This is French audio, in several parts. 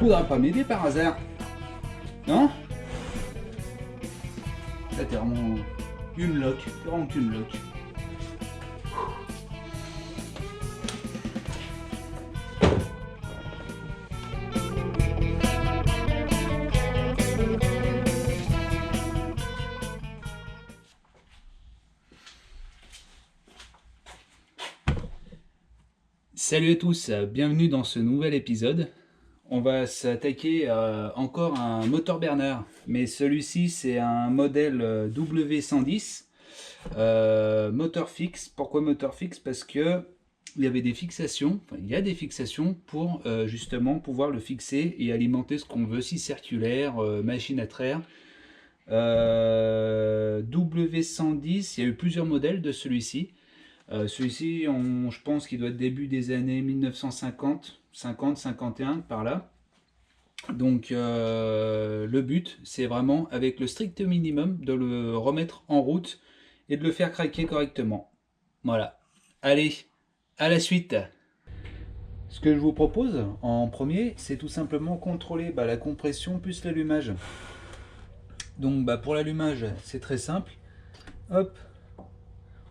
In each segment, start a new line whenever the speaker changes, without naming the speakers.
Faudra pas m'aider par hasard. Non? Là, t'es vraiment une loque. T'es vraiment qu'une loque. Salut à tous, bienvenue dans ce nouvel épisode. On va s'attaquer encore à un moteur Bernard, mais celui-ci c'est un modèle W110 moteur fixe. Pourquoi moteur fixe? Parce que il y avait des fixations, enfin, il y a des fixations pour justement pouvoir le fixer et alimenter ce qu'on veut, si circulaire, machine à traire. W110, il y a eu plusieurs modèles de celui-ci. Celui-ci, je pense qu'il doit être début des années 1950, 50, 51, par là. Donc le but, c'est vraiment, avec le strict minimum, de le remettre en route et de le faire craquer correctement. Voilà. Allez, à la suite. Ce que je vous propose en premier, c'est tout simplement contrôler la compression plus l'allumage. Donc pour l'allumage, c'est très simple. Hop,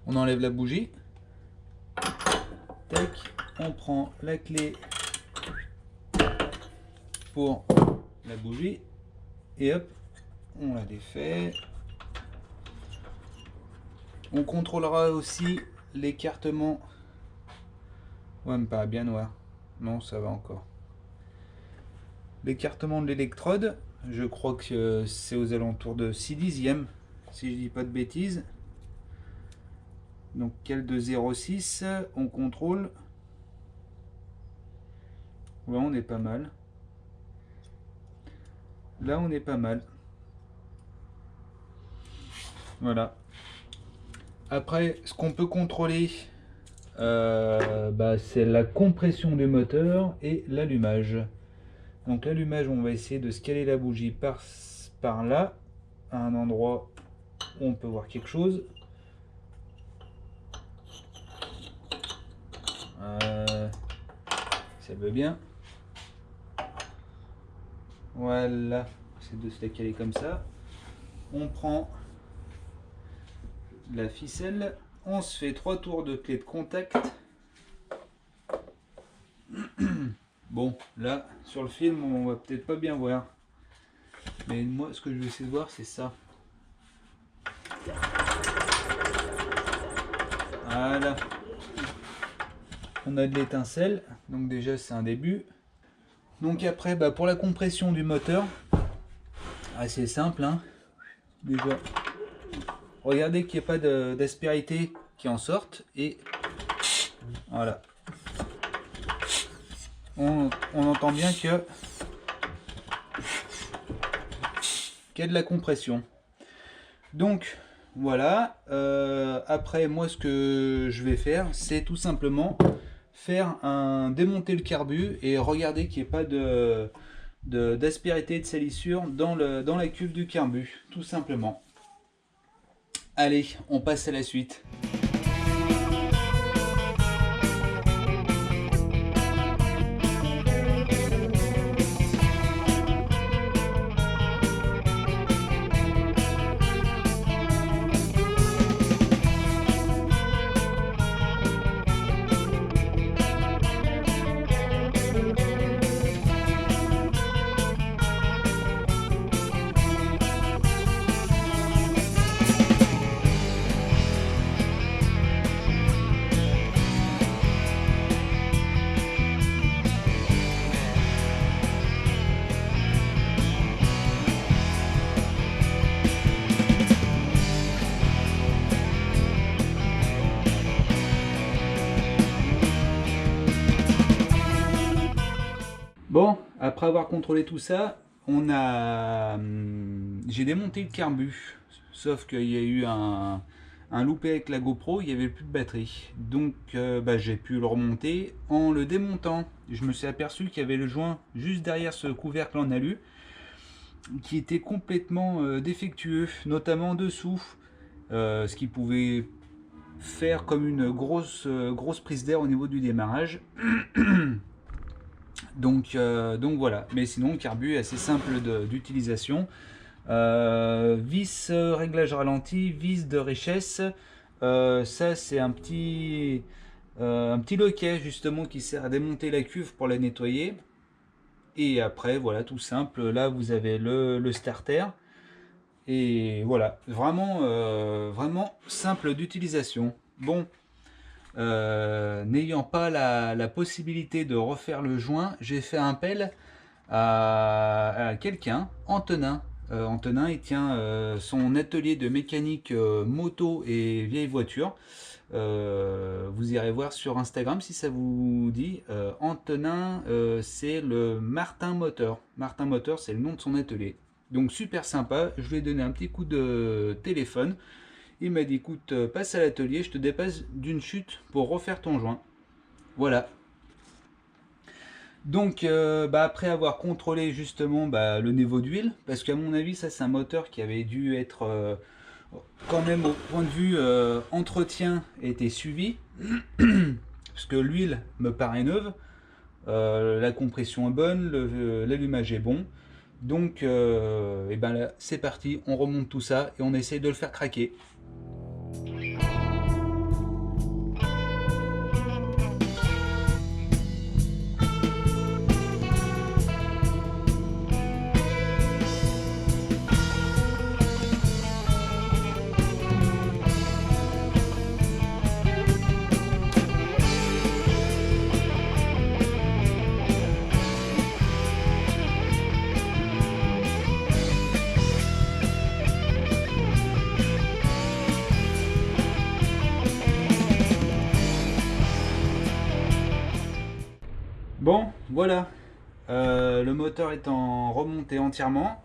on enlève la bougie. Tac, on prend la clé pour la bougie et hop, on la défait. On contrôlera aussi l'écartement. Ouais, mais pas bien noir. Non, ça va encore. L'écartement de l'électrode, je crois que c'est aux alentours de 6 dixièmes, si je dis pas de bêtises. Donc quelle de 0,6, on contrôle. Là on est pas mal. Là on est pas mal. Voilà. Après, ce qu'on peut contrôler, c'est la compression du moteur et l'allumage. Donc l'allumage, on va essayer de scaler la bougie par là, à un endroit où on peut voir quelque chose. Ça veut bien. Voilà, c'est de se la caler comme ça. On prend la ficelle, on se fait 3 tours de clé de contact. Bon, là, sur le film, on va peut-être pas bien voir. Mais moi, ce que je vais essayer de voir, c'est ça. Voilà. On a de l'étincelle, donc déjà c'est un début. Donc après, pour la compression du moteur, assez simple, hein. Déjà, regardez qu'il n'y ait pas d'aspérité qui en sorte, et voilà. On entend bien qu'il y a de la compression. Donc voilà. Après, moi, ce que je vais faire, c'est tout simplement démonter le carbu et regarder qu'il n'y ait pas d'aspérité, de salissure dans la cuve du carbu, tout simplement. Allez, on passe à la suite. Bon, après avoir contrôlé tout ça, j'ai démonté le carbu. Sauf qu'il y a eu un loupé avec la GoPro, il n'y avait plus de batterie. Donc j'ai pu le remonter en le démontant. Je me suis aperçu qu'il y avait le joint juste derrière ce couvercle en alu qui était complètement défectueux, notamment dessous. Ce qui pouvait faire comme une grosse prise d'air au niveau du démarrage. Donc voilà, mais sinon le carbu est assez simple d'utilisation. Vis réglage ralenti, vis de richesse, ça c'est un petit loquet justement qui sert à démonter la cuve pour la nettoyer. Et après voilà, tout simple, là vous avez le starter. Et voilà, vraiment, vraiment simple d'utilisation. Bon, n'ayant pas la possibilité de refaire le joint, j'ai fait appel à quelqu'un, Antonin. Antonin, il tient son atelier de mécanique moto et vieille voiture. Vous irez voir sur Instagram si ça vous dit. Antonin, c'est le Martin Moteur. Martin Moteur, c'est le nom de son atelier. Donc super sympa, je lui ai donné un petit coup de téléphone. Il m'a dit écoute, passe à l'atelier, je te dépasse d'une chute pour refaire ton joint. Voilà. Donc après avoir contrôlé justement le niveau d'huile, parce qu'à mon avis ça c'est un moteur qui avait dû être quand même au point de vue entretien était suivi, parce que l'huile me paraît neuve, la compression est bonne, l'allumage est bon. Donc et ben là c'est parti, on remonte tout ça et on essaye de le faire craquer. Bon, voilà, le moteur étant remonté entièrement,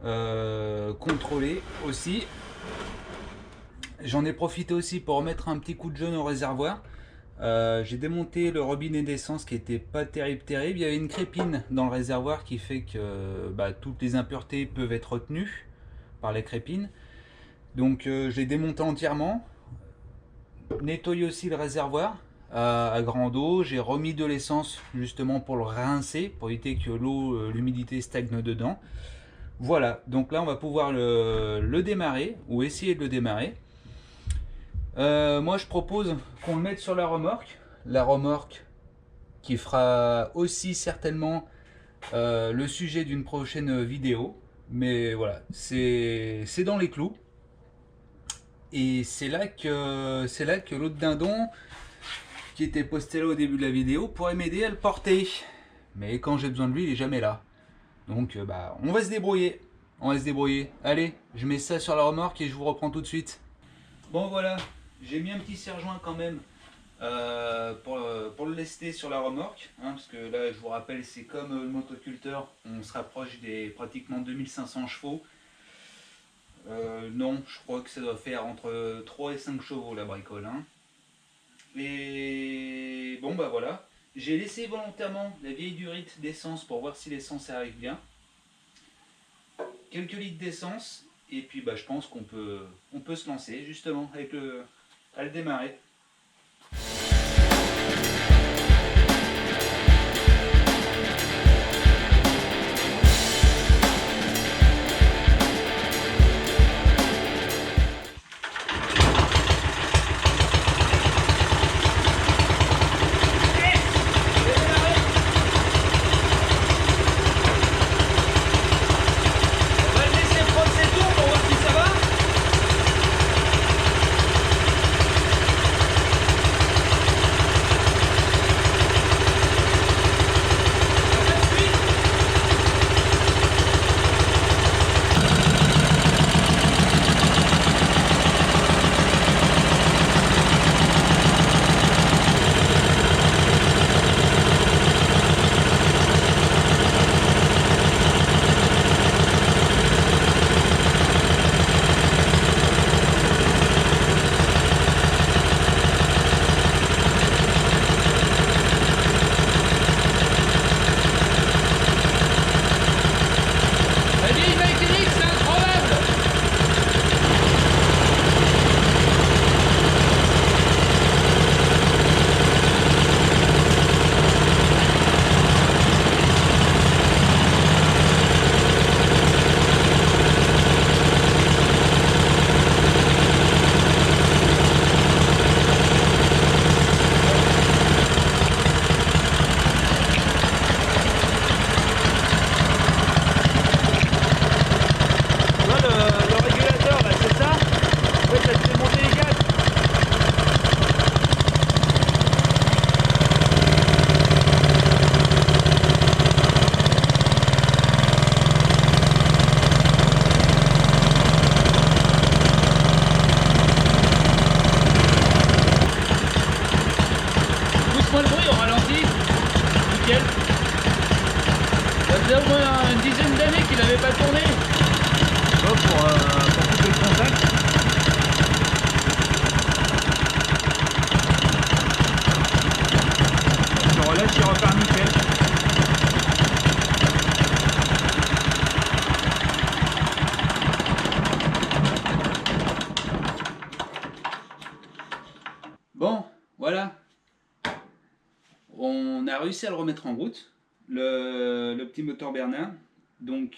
contrôlé aussi. J'en ai profité aussi pour remettre un petit coup de jaune au réservoir. J'ai démonté le robinet d'essence qui était pas terrible. Il y avait une crépine dans le réservoir qui fait que toutes les impuretés peuvent être retenues par les crépines. Donc je l'ai démonté entièrement. Nettoyé aussi le réservoir à grande eau. J'ai remis de l'essence justement pour le rincer, pour éviter que l'eau, l'humidité stagne dedans. Voilà, donc là on va pouvoir le démarrer, ou essayer de le démarrer. Moi je propose qu'on le mette sur la remorque qui fera aussi certainement le sujet d'une prochaine vidéo. Mais voilà, c'est dans les clous. Et c'est là que l'autre dindon qui était posté là au début de la vidéo pourrait m'aider à le porter. Mais quand j'ai besoin de lui, il est jamais là. Donc on va se débrouiller. On va se débrouiller. Allez, je mets ça sur la remorque et je vous reprends tout de suite. Bon voilà, j'ai mis un petit serre-joint quand même pour le lester sur la remorque. Parce que là, je vous rappelle, c'est comme le motoculteur. On se rapproche des pratiquement 2500 chevaux. Non, je crois que ça doit faire entre 3 et 5 chevaux la bricole. Et bon voilà, j'ai laissé volontairement la vieille durite d'essence pour voir si l'essence arrive bien. Quelques litres d'essence et puis je pense qu'on peut se lancer justement à le démarrer. va tourner. Hop, pour couper le contact. Je relâche, il repart nickel. Bon, voilà. On a réussi à le remettre en route, le petit moteur Bernard. Donc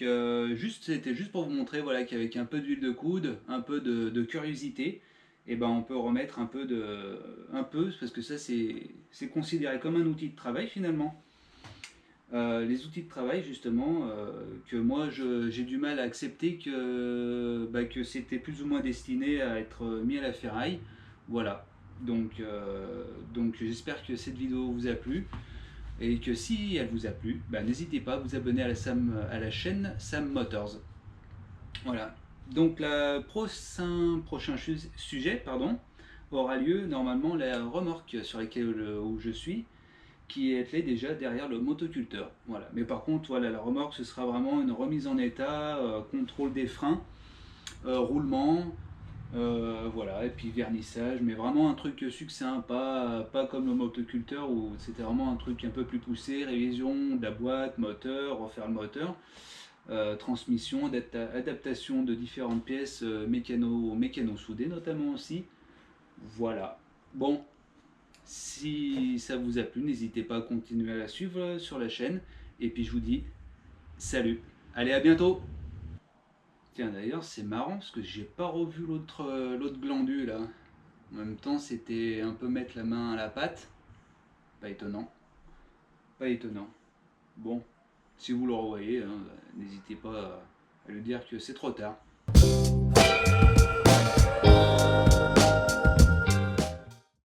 c'était juste pour vous montrer voilà, qu'avec un peu d'huile de coude, un peu de curiosité, et ben on peut remettre un peu, parce que ça c'est considéré comme un outil de travail finalement. Les outils de travail justement, que moi j'ai du mal à accepter que c'était plus ou moins destiné à être mis à la ferraille. Voilà, donc j'espère que cette vidéo vous a plu. Et que si elle vous a plu, n'hésitez pas à vous abonner à la chaîne Sam Motors. Voilà. Donc le prochain sujet aura lieu normalement la remorque sur laquelle où je suis, qui est attelée déjà derrière le motoculteur. Voilà. Mais par contre, voilà, la remorque, ce sera vraiment une remise en état, contrôle des freins, roulement, voilà, et puis vernissage, mais vraiment un truc succinct, pas comme le motoculteur où c'était vraiment un truc un peu plus poussé, révision de la boîte, moteur, refaire le moteur, transmission, adaptation de différentes pièces mécano soudées notamment aussi. Voilà. Bon, si ça vous a plu, n'hésitez pas à continuer à la suivre sur la chaîne, et puis je vous dis salut, allez à bientôt. Tiens, d'ailleurs, c'est marrant parce que j'ai pas revu l'autre glandu là. En même temps, c'était un peu mettre la main à la pâte. Pas étonnant. Pas étonnant. Bon, si vous le revoyez, hein, n'hésitez pas à lui dire que c'est trop tard.